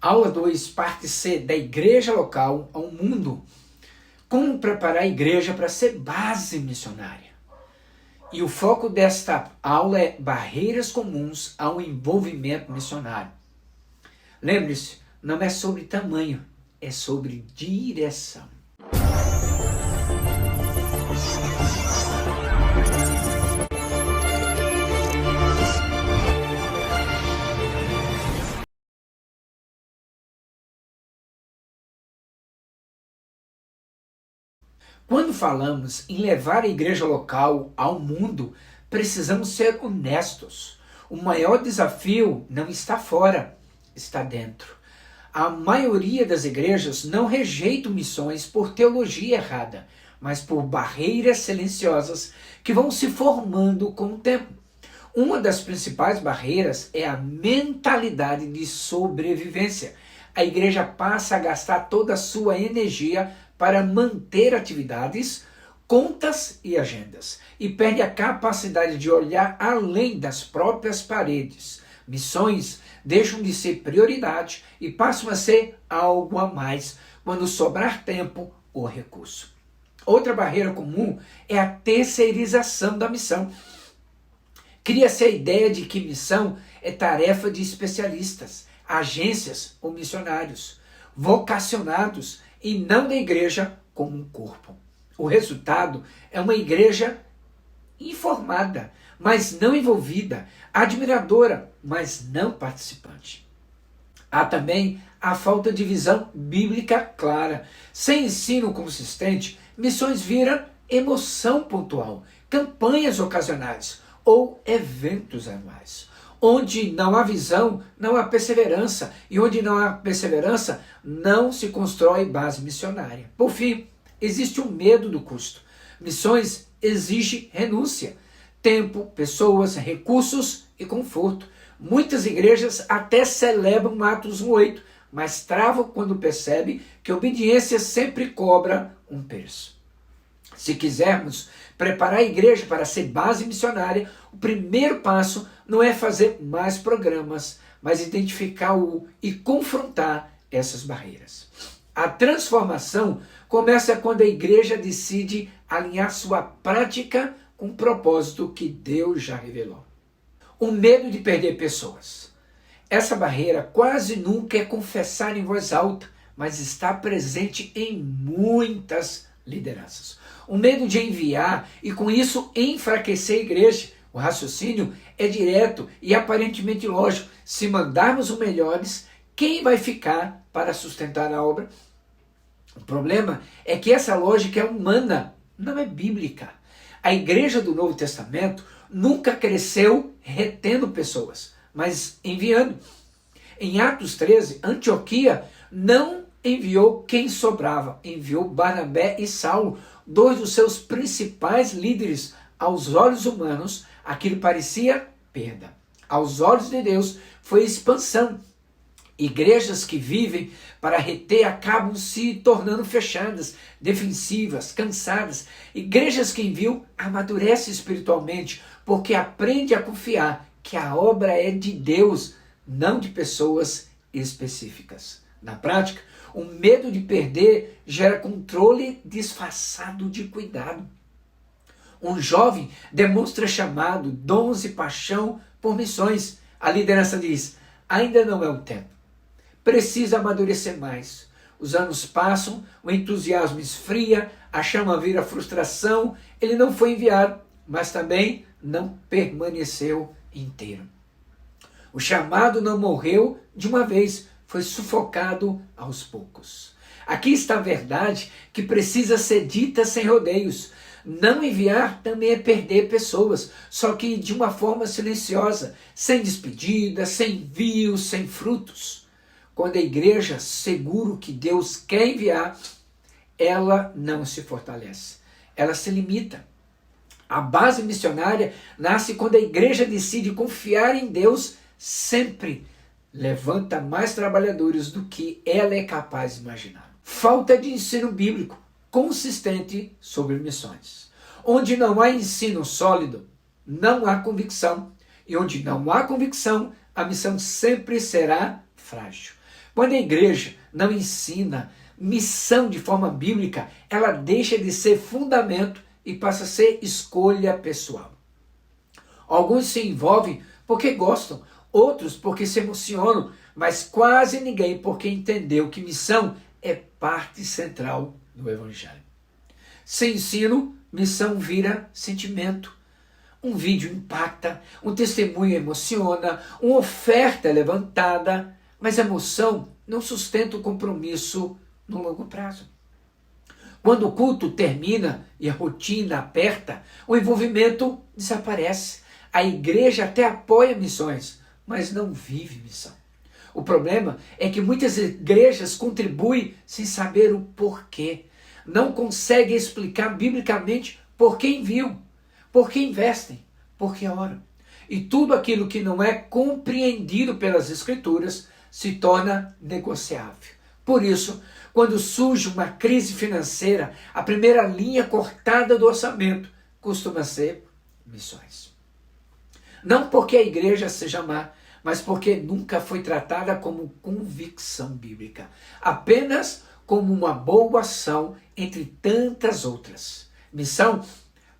Aula 2, parte C, da igreja local ao mundo. Como preparar a igreja para ser base missionária. E o foco desta aula é barreiras comuns ao envolvimento missionário. Lembre-se, não é sobre tamanho, é sobre direção. Quando falamos em levar a igreja local ao mundo, precisamos ser honestos. O maior desafio não está fora, está dentro. A maioria das igrejas não rejeita missões por teologia errada, mas por barreiras silenciosas que vão se formando com o tempo. Uma das principais barreiras é a mentalidade de sobrevivência. A igreja passa a gastar toda a sua energia para manter atividades, contas e agendas, e perde a capacidade de olhar além das próprias paredes. Missões deixam de ser prioridade e passam a ser algo a mais quando sobrar tempo ou recurso. Outra barreira comum é a terceirização da missão. Cria-se a ideia de que missão é tarefa de especialistas, agências ou missionários, vocacionados e não da igreja como um corpo. O resultado é uma igreja informada, mas não envolvida, admiradora, mas não participante. Há também a falta de visão bíblica clara. Sem ensino consistente, missões viram emoção pontual, campanhas ocasionais ou eventos anuais. Onde não há visão, não há perseverança. E onde não há perseverança, não se constrói base missionária. Por fim, existe um medo do custo. Missões exigem renúncia, tempo, pessoas, recursos e conforto. Muitas igrejas até celebram Atos 1:8, mas travam quando percebem que a obediência sempre cobra um preço. Se quisermos preparar a igreja para ser base missionária, o primeiro passo não é fazer mais programas, mas identificar e confrontar essas barreiras. A transformação começa quando a igreja decide alinhar sua prática com o propósito que Deus já revelou. O medo de perder pessoas. Essa barreira quase nunca é confessada em voz alta, mas está presente em muitas lideranças. O medo de enviar e com isso enfraquecer a igreja. O raciocínio é direto e aparentemente lógico. Se mandarmos os melhores, quem vai ficar para sustentar a obra? O problema é que essa lógica é humana, não é bíblica. A igreja do Novo Testamento nunca cresceu retendo pessoas, mas enviando. Em Atos 13, Antioquia não enviou quem sobrava, enviou Barnabé e Saulo, dois dos seus principais líderes. Aos olhos humanos, aquilo parecia perda. Aos olhos de Deus, foi expansão. Igrejas que vivem para reter acabam se tornando fechadas, defensivas, cansadas. Igrejas que enviam amadurecem espiritualmente, porque aprende a confiar que a obra é de Deus, não de pessoas específicas. Na prática, o medo de perder gera controle disfarçado de cuidado. Um jovem demonstra chamado, dons e paixão por missões. A liderança diz, ainda não é o tempo. Precisa amadurecer mais. Os anos passam, o entusiasmo esfria, a chama vira frustração. Ele não foi enviado, mas também não permaneceu inteiro. O chamado não morreu de uma vez, foi sufocado aos poucos. Aqui está a verdade que precisa ser dita sem rodeios. Não enviar também é perder pessoas, só que de uma forma silenciosa, sem despedida, sem envios, sem frutos. Quando a igreja segura o que Deus quer enviar, ela não se fortalece, ela se limita. A base missionária nasce quando a igreja decide confiar em Deus sempre. Levanta mais trabalhadores do que ela é capaz de imaginar. Falta de ensino bíblico consistente sobre missões. Onde não há ensino sólido, não há convicção. E onde não há convicção, a missão sempre será frágil. Quando a igreja não ensina missão de forma bíblica, ela deixa de ser fundamento e passa a ser escolha pessoal. Alguns se envolvem porque gostam, outros porque se emocionam, mas quase ninguém porque entendeu que missão é parte central do Evangelho. Sem ensino, missão vira sentimento. Um vídeo impacta, um testemunho emociona, uma oferta é levantada, mas a emoção não sustenta o compromisso no longo prazo. Quando o culto termina e a rotina aperta, o envolvimento desaparece. A igreja até apoia missões, mas não vive missão. O problema é que muitas igrejas contribuem sem saber o porquê. Não conseguem explicar biblicamente por que enviam, por que investem, por que oram. E tudo aquilo que não é compreendido pelas Escrituras se torna negociável. Por isso, quando surge uma crise financeira, a primeira linha cortada do orçamento costuma ser missões. Não porque a igreja seja má, mas porque nunca foi tratada como convicção bíblica, apenas como uma boa ação entre tantas outras. Missão,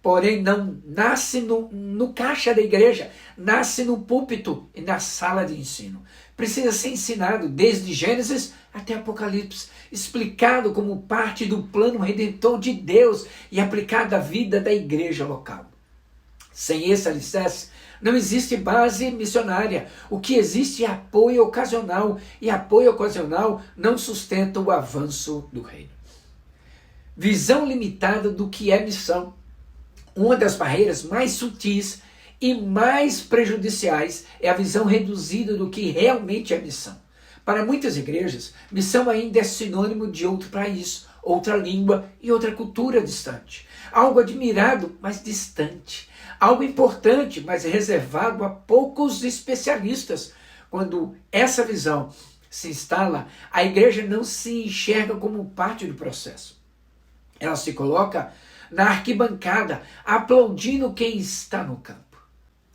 porém, não nasce no caixa da igreja, nasce no púlpito e na sala de ensino. Precisa ser ensinado desde Gênesis até Apocalipse, explicado como parte do plano redentor de Deus e aplicado à vida da igreja local. Sem esse alicerce, não existe base missionária. O que existe é apoio ocasional, e apoio ocasional não sustenta o avanço do reino. Visão limitada do que é missão. Uma das barreiras mais sutis e mais prejudiciais é a visão reduzida do que realmente é missão. Para muitas igrejas, missão ainda é sinônimo de outro país, outra língua e outra cultura distante. Algo admirado, mas distante. Algo importante, mas reservado a poucos especialistas. Quando essa visão se instala, a igreja não se enxerga como parte do processo. Ela se coloca na arquibancada, aplaudindo quem está no campo.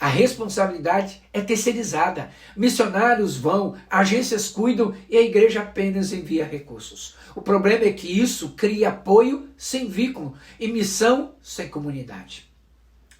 A responsabilidade é terceirizada. Missionários vão, agências cuidam e a igreja apenas envia recursos. O problema é que isso cria apoio sem vínculo e missão sem comunidade.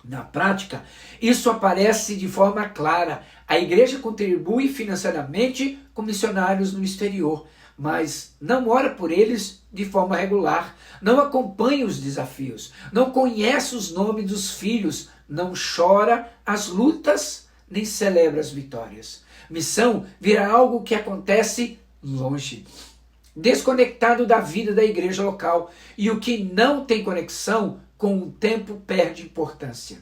Na prática, isso aparece de forma clara. A igreja contribui financeiramente com missionários no exterior, mas não ora por eles de forma regular, não acompanha os desafios, não conhece os nomes dos filhos, não chora as lutas, nem celebra as vitórias. Missão vira algo que acontece longe, desconectado da vida da igreja local, e o que não tem conexão com o tempo perde importância.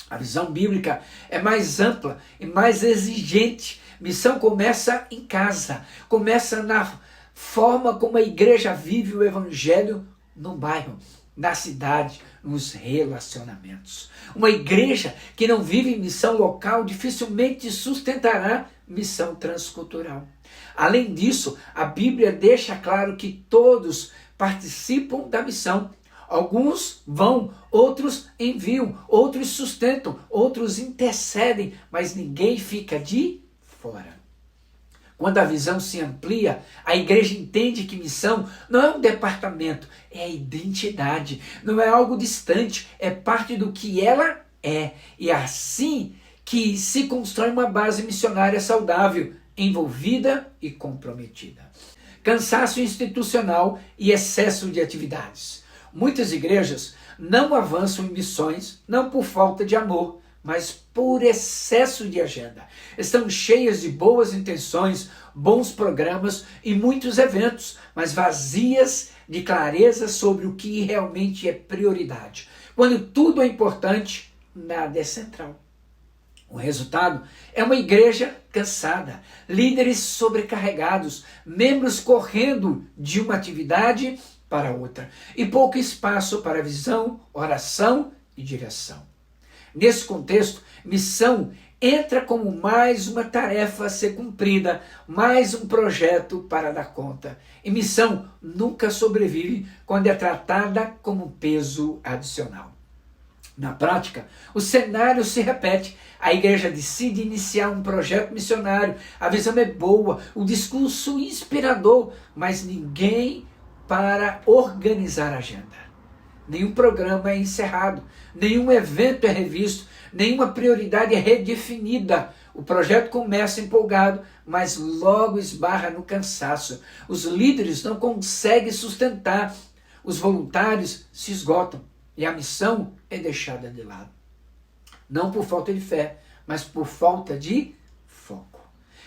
A visão bíblica é mais ampla e mais exigente. Missão começa em casa, começa na forma como a igreja vive o evangelho no bairro, na cidade, nos relacionamentos. Uma igreja que não vive missão local dificilmente sustentará missão transcultural. Além disso, a Bíblia deixa claro que todos participam da missão. Alguns vão, outros enviam, outros sustentam, outros intercedem, mas ninguém fica de fora. Quando a visão se amplia, a igreja entende que missão não é um departamento, é a identidade. Não é algo distante, é parte do que ela é. E é assim que se constrói uma base missionária saudável, envolvida e comprometida. Cansaço institucional e excesso de atividades. Muitas igrejas não avançam em missões, não por falta de amor, mas por excesso de agenda. Estão cheias de boas intenções, bons programas e muitos eventos, mas vazias de clareza sobre o que realmente é prioridade. Quando tudo é importante, nada é central. O resultado é uma igreja cansada, líderes sobrecarregados, membros correndo de uma atividade para outra e pouco espaço para visão, oração e direção. Nesse contexto, missão entra como mais uma tarefa a ser cumprida, mais um projeto para dar conta. E missão nunca sobrevive quando é tratada como peso adicional. Na prática, o cenário se repete. A igreja decide iniciar um projeto missionário. A visão é boa, o discurso inspirador, mas ninguém para organizar a agenda. Nenhum programa é encerrado, nenhum evento é revisto, nenhuma prioridade é redefinida. O projeto começa empolgado, mas logo esbarra no cansaço. Os líderes não conseguem sustentar, os voluntários se esgotam e a missão é deixada de lado. Não por falta de fé, mas por falta de foco.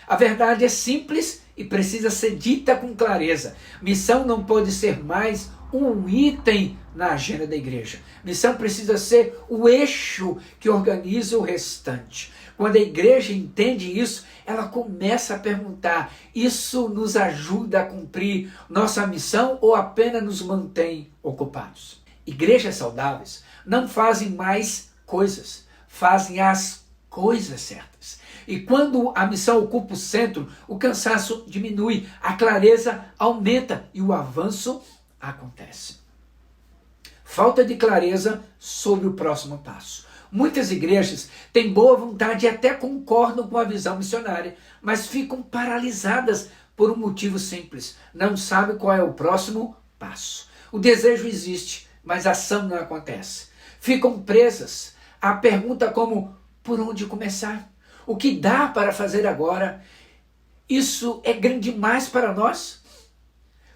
A verdade é simples e precisa ser dita com clareza. Missão não pode ser mais um item na agenda da igreja. Missão precisa ser o eixo que organiza o restante. Quando a igreja entende isso, ela começa a perguntar: isso nos ajuda a cumprir nossa missão ou apenas nos mantém ocupados? Igrejas saudáveis não fazem mais coisas, fazem as coisas certas. E quando a missão ocupa o centro, o cansaço diminui, a clareza aumenta e o avanço acontece. Falta de clareza sobre o próximo passo. Muitas igrejas têm boa vontade e até concordam com a visão missionária, mas ficam paralisadas por um motivo simples: não sabem qual é o próximo passo. O desejo existe, mas a ação não acontece. Ficam presas à pergunta como: por onde começar? O que dá para fazer agora? Isso é grande demais para nós?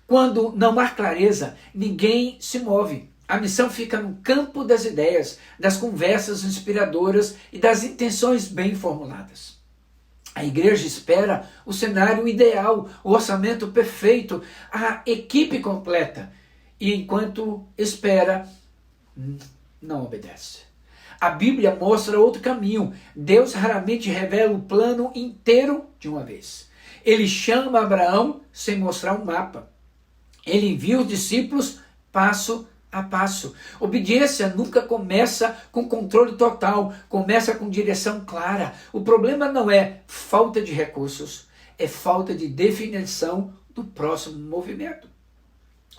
Quando não há clareza, ninguém se move. A missão fica no campo das ideias, das conversas inspiradoras e das intenções bem formuladas. A igreja espera o cenário ideal, o orçamento perfeito, a equipe completa. E enquanto espera, não obedece. A Bíblia mostra outro caminho. Deus raramente revela o plano inteiro de uma vez. Ele chama Abraão sem mostrar um mapa. Ele envia os discípulos passo a passo. Obediência nunca começa com controle total, começa com direção clara. O problema não é falta de recursos, é falta de definição do próximo movimento.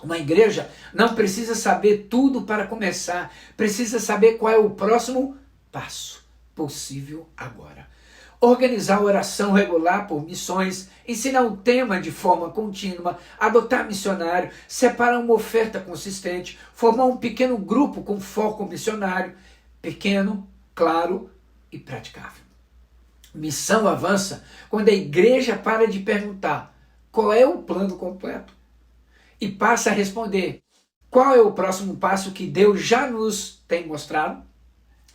Uma igreja não precisa saber tudo para começar, precisa saber qual é o próximo passo possível agora. Organizar a oração regular por missões, ensinar um tema de forma contínua, adotar missionário, separar uma oferta consistente, formar um pequeno grupo com foco missionário, pequeno, claro e praticável. Missão avança quando a igreja para de perguntar qual é o plano completo e passa a responder qual é o próximo passo que Deus já nos tem mostrado,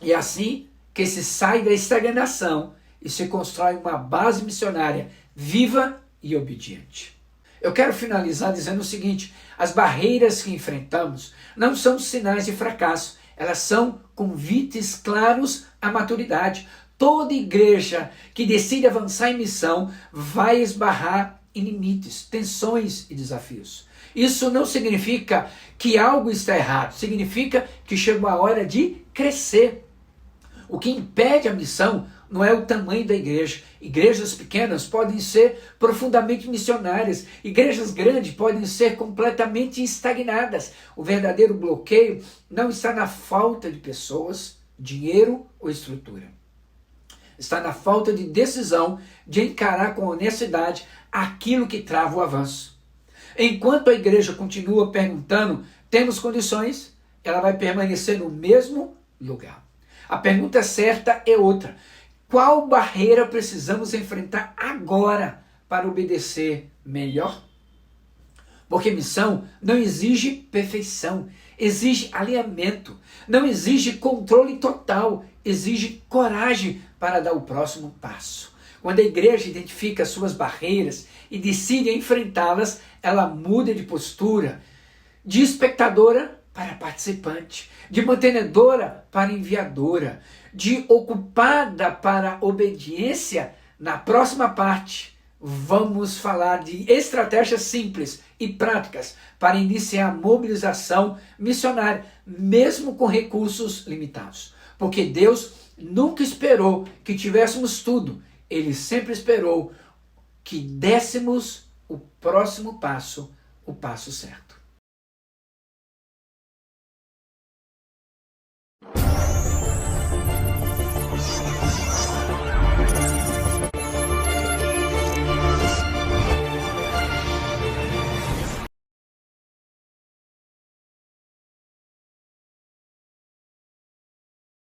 e assim que se sai da estagnação e se constrói uma base missionária viva e obediente. Eu quero finalizar dizendo o seguinte: as barreiras que enfrentamos não são sinais de fracasso, elas são convites claros à maturidade. Toda igreja que decide avançar em missão vai esbarrar em limites, tensões e desafios. Isso não significa que algo está errado, significa que chegou a hora de crescer. O que impede a missão não é o tamanho da igreja. Igrejas pequenas podem ser profundamente missionárias. Igrejas grandes podem ser completamente estagnadas. O verdadeiro bloqueio não está na falta de pessoas, dinheiro ou estrutura. Está na falta de decisão de encarar com honestidade aquilo que trava o avanço. Enquanto a igreja continua perguntando: temos condições? Ela vai permanecer no mesmo lugar. A pergunta certa é outra: qual barreira precisamos enfrentar agora para obedecer melhor? Porque missão não exige perfeição, exige alinhamento, não exige controle total, exige coragem para dar o próximo passo. Quando a igreja identifica suas barreiras e decide enfrentá-las, ela muda de postura, de espectadora para participante, de mantenedora para enviadora, de ocupada para obediência. Na próxima parte, vamos falar de estratégias simples e práticas para iniciar a mobilização missionária, mesmo com recursos limitados. Porque Deus nunca esperou que tivéssemos tudo, Ele sempre esperou que dessemos o próximo passo, o passo certo.